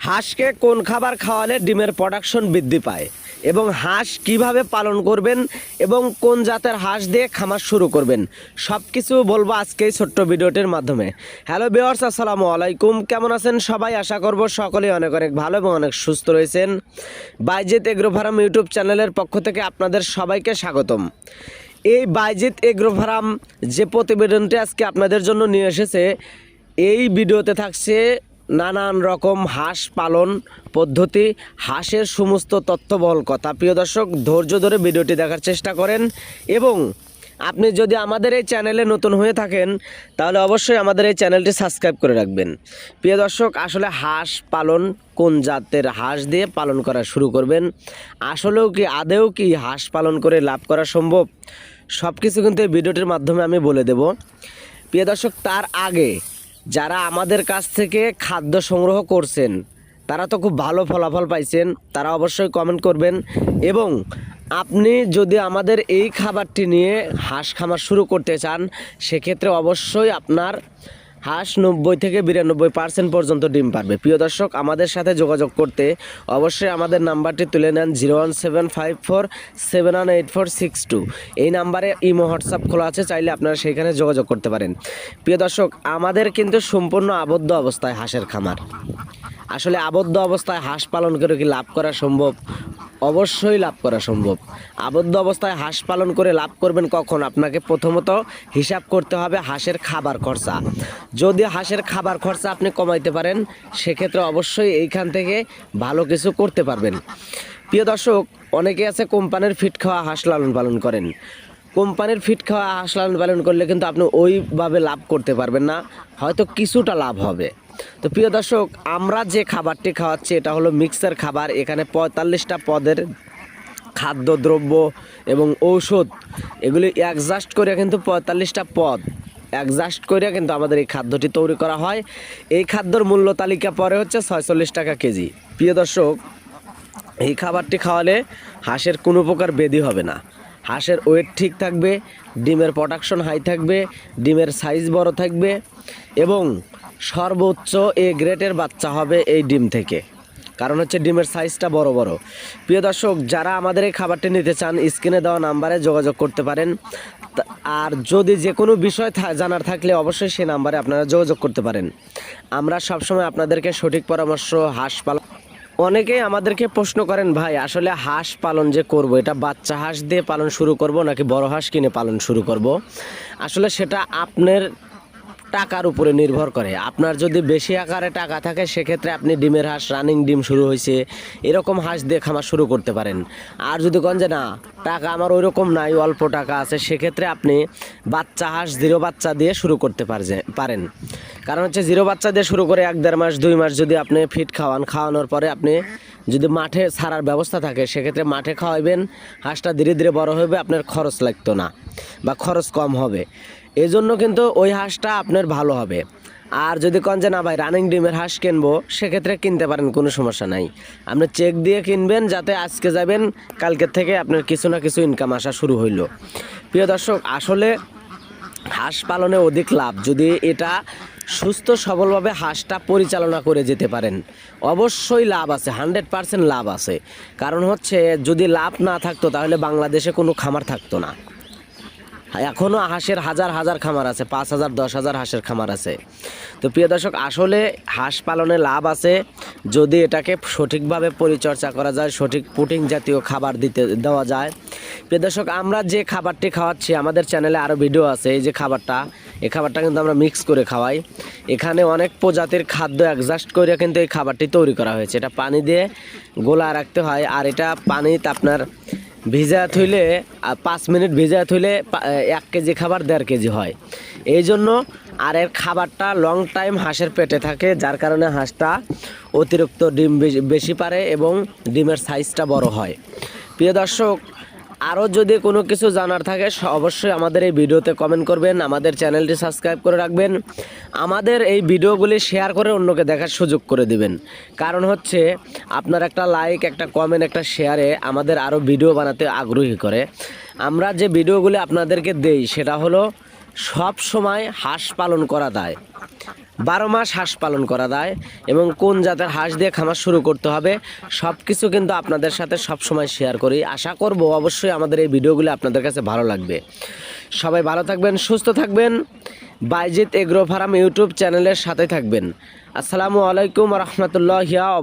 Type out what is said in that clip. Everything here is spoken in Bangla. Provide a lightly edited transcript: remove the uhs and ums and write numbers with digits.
হাঁসকে কোন খাবার খাওয়ালে ডিমের প্রোডাকশন বৃদ্ধি পায় এবং হাঁস কিভাবে পালন করবেন এবং কোন জাতের হাঁস দিয়ে খামার শুরু করবেন সব কিছু বলবো আজকে এই ছোট্ট ভিডিওটির মাধ্যমে। হ্যালো ভিউয়ার্স, আসসালামু আলাইকুম। কেমন আছেন সবাই? আশা করব সকলেই অনেক অনেক ভালো এবং অনেক সুস্থ রয়েছেন। বাইজিৎ এগ্রো ফার্ম ইউটিউব চ্যানেলের পক্ষ থেকে আপনাদের সবাইকে স্বাগতম। এই বাইজিৎ এগ্রো ফার্ম যে প্রতিবেদনটি আজকে আপনাদের জন্য নিয়ে এসেছে, এই ভিডিওতে থাকছে নানান রকম হাঁস পালন পদ্ধতি, হাঁসের সমস্ত তথ্যবহল কথা। প্রিয় দর্শক, ধৈর্য ধরে ভিডিওটি দেখার চেষ্টা করেন এবং আপনি যদি আমাদের এই চ্যানেলে নতুন হয়ে থাকেন তাহলে অবশ্যই আমাদের এই চ্যানেলটি সাবস্ক্রাইব করে রাখবেন। প্রিয় দর্শক, আসলে হাঁস পালন কোন জাতের হাঁস দিয়ে পালন করা শুরু করবেন, আসলেও কি আদেও কি হাঁস পালন করে লাভ করা সম্ভব, সব কিছু কিন্তু এই ভিডিওটির মাধ্যমে আমি বলে দেব। প্রিয় দর্শক, তার আগে যারা আমাদের কাছ থেকে খাদ্য সংগ্রহ করছেন তারা তো খুব ভালো ফলাফল পাইছেন, তারা অবশ্যই কমেন্ট করবেন। এবং আপনি যদি আমাদের এই খাবারটি নিয়ে হাঁস খামার শুরু করতে চান, সেক্ষেত্রে অবশ্যই আপনার হাঁস 90 থেকে 92% পর্যন্ত ডিম পারবে। প্রিয় দর্শক, আমাদের সাথে যোগাযোগ করতে অবশ্যই আমাদের নাম্বারটি তুলে নেন 01754718462। এই নাম্বারে ইমো হোয়াটসঅ্যাপ খোলা আছে, চাইলে আপনারা সেইখানে যোগাযোগ করতে পারেন। প্রিয় দর্শক, আমাদের কিন্তু সম্পূর্ণ আবদ্ধ অবস্থায় হাঁসের খামার। আসলে আবদ্ধ অবস্থায় হাঁস পালন করে কি লাভ করা সম্ভব? অবশ্যই লাভ করা সম্ভব। আবদ্ধ অবস্থায় হাঁস পালন করে লাভ করবেন কখন? আপনাকে প্রথমত হিসাব করতে হবে হাঁসের খাবার খরচা। যদি হাঁসের খাবার খরচা আপনি কমাইতে পারেন, সেক্ষেত্রে অবশ্যই এইখান থেকে ভালো কিছু করতে পারবেন। প্রিয় দর্শক, অনেকে আছে কোম্পানির ফিট খাওয়া হাঁস লালন পালন করেন। কোম্পানির ফিট খাওয়া হাঁস লালন পালন করলে কিন্তু আপনি ওইভাবে লাভ করতে পারবেন না, হয়তো কিছুটা লাভ হবে। তো প্রিয় দর্শক, আমরা যে খাবারটি খাওয়াচ্ছি এটা হলো মিক্সার খাবার। এখানে 45টা পদের খাদ্যদ্রব্য এবং ঔষধ এগুলি অ্যাডজাস্ট করে কিন্তু 45টা পদ অ্যাডজাস্ট করে কিন্তু আমাদের এই খাদ্যটি তৈরি করা হয়। এই খাদ্যর মূল্য তালিকা পরে হচ্ছে 46 টাকা কেজি। প্রিয় দর্শক, এই খাবারটি খাওয়ালে হাঁসের কোনো প্রকার ব্যাধি হবে না, হাঁসের ওয়েট ঠিক থাকবে, ডিমের প্রোডাকশন হাই থাকবে, ডিমের সাইজ বড় থাকবে এবং সর্বোচ্চ এ গ্রেডের বাচ্চা হবে এই ডিম থেকে, কারণ হচ্ছে ডিমের সাইজটা বড় বড়। প্রিয় দর্শক, যারা আমাদের এই খাবারটি নিতে চান স্ক্রিনে দেওয়া নাম্বারে যোগাযোগ করতে পারেন। আর যদি যে কোনো বিষয় জানার থাকলে অবশ্যই সেই নাম্বারে আপনারা যোগাযোগ করতে পারেন। আমরা সবসময় আপনাদেরকে সঠিক পরামর্শ হাঁস পালন। অনেকেই আমাদেরকে প্রশ্ন করেন, ভাই আসলে হাঁস পালন যে করব, এটা বাচ্চা হাঁস দিয়ে পালন শুরু করব নাকি বড় হাঁস কিনে পালন শুরু করব? আসলে সেটা আপনার টাকার উপরে নির্ভর করে। আপনার যদি বেশি আকারে টাকা থাকে, সেক্ষেত্রে আপনি ডিমের হাঁস, রানিং ডিম শুরু হয়েছে এরকম হাঁস দিয়ে খামার শুরু করতে পারেন। আর যদি কোন যে না, টাকা আমার ওই রকম নাই, অল্প টাকা আছে, সেক্ষেত্রে আপনি বাচ্চা হাঁস জিরো বাচ্চা দিয়ে শুরু করতে পারেন। কারণ হচ্ছে জিরো বাচ্চা দিয়ে শুরু করে 1-1.5 মাস 2 মাস যদি আপনি ফিট খাওয়ানোর পরে আপনি যদি মাঠে ছাড়ার ব্যবস্থা থাকে, সেক্ষেত্রে মাঠে খাওয়াইবেন, হাঁসটা ধীরে ধীরে বড় হবে, আপনার খরচ লাগতো না বা খরচ কম হবে। এজন্য কিন্তু ওই হাঁসটা আপনার ভালো হবে। আর যদি কোন যে না ভাই রানিং ডিমের হাঁস কিনবো, সেক্ষেত্রে কিনতে পারেন, কোনো সমস্যা নাই। আপনি চেক দিয়ে কিনবেন, যাতে আজকে যাবেন কালকের থেকে আপনার কিছু না কিছু ইনকাম আসা শুরু হইল। প্রিয় দর্শক, আসলে হাঁস পালনে অধিক লাভ যদি এটা সুস্থ সবলভাবে হাঁসটা পরিচালনা করে যেতে পারেন, অবশ্যই লাভ আছে, 100% লাভ আছে। কারণ হচ্ছে যদি লাভ না থাকতো তাহলে বাংলাদেশে কোনো খামার থাকতো না। এখনও হাঁসের হাজার হাজার খামার আছে, 5,000 10,000 হাঁসের খামার আছে। তো প্রিয় দর্শক, আসলে হাঁস পালনে লাভ আছে যদি এটাকে সঠিকভাবে পরিচর্যা করা যায়, সঠিক প্রোটিন জাতীয় খাবার দেওয়া যায়। প্রিয় দর্শক, আমরা যে খাবারটি খাওয়াচ্ছি, আমাদের চ্যানেলে আরও ভিডিও আছে। এই যে খাবারটা, এই খাবারটা কিন্তু আমরা মিক্স করে খাওয়াই। এখানে অনেক প্রজাতির খাদ্য অ্যাডজাস্ট করে কিন্তু এই খাবারটি তৈরি করা হয়েছে। এটা পানি দিয়ে গোলা রাখতে হয়, আর এটা পানিতে আপনার ভিজা থইলে 5 মিনিট ভিজা থইলে 1 কেজি খাবার 1.5 কেজি হয়। এই জন্য আর এর খাবারটা লং টাইম হাঁসের পেটে থাকে, যার কারণে হাঁসটা অতিরিক্ত ডিম বেশি পারে এবং ডিমের সাইজটা বড় হয়। প্রিয় দর্শক, আরও যদি কোনো কিছু জানার থাকে অবশ্যই আমাদের এই ভিডিওতে কমেন্ট করবেন, আমাদের চ্যানেলটি সাবস্ক্রাইব করে রাখবেন, আমাদের এই ভিডিওগুলি শেয়ার করে অন্যকে দেখার সুযোগ করে দিবেন। কারণ হচ্ছে আপনার একটা লাইক, একটা কমেন্ট, একটা শেয়ারে আমাদের আরও ভিডিও বানাতে আগ্রহী করে। আমরা যে ভিডিওগুলি আপনাদেরকে দেই সেটা হলো সব সময় হাঁস পালন করা দায়, 12 মাস হাঁস পালন করা যায় এবং কোন জাতের হাঁস দিয়ে খামার শুরু করতে হবে সব কিছু কিন্তু আপনাদের সাথে সবসময় শেয়ার করি। আশা করব অবশ্যই আমাদের এই ভিডিওগুলো আপনাদের কাছে ভালো লাগবে। সবাই ভালো থাকবেন, সুস্থ থাকবেন, বাইজিত এগ্রো ফার্ম ইউটিউব চ্যানেলের সাথে থাকবেন। আসসালামু আলাইকুম রহমতুল্লাহ।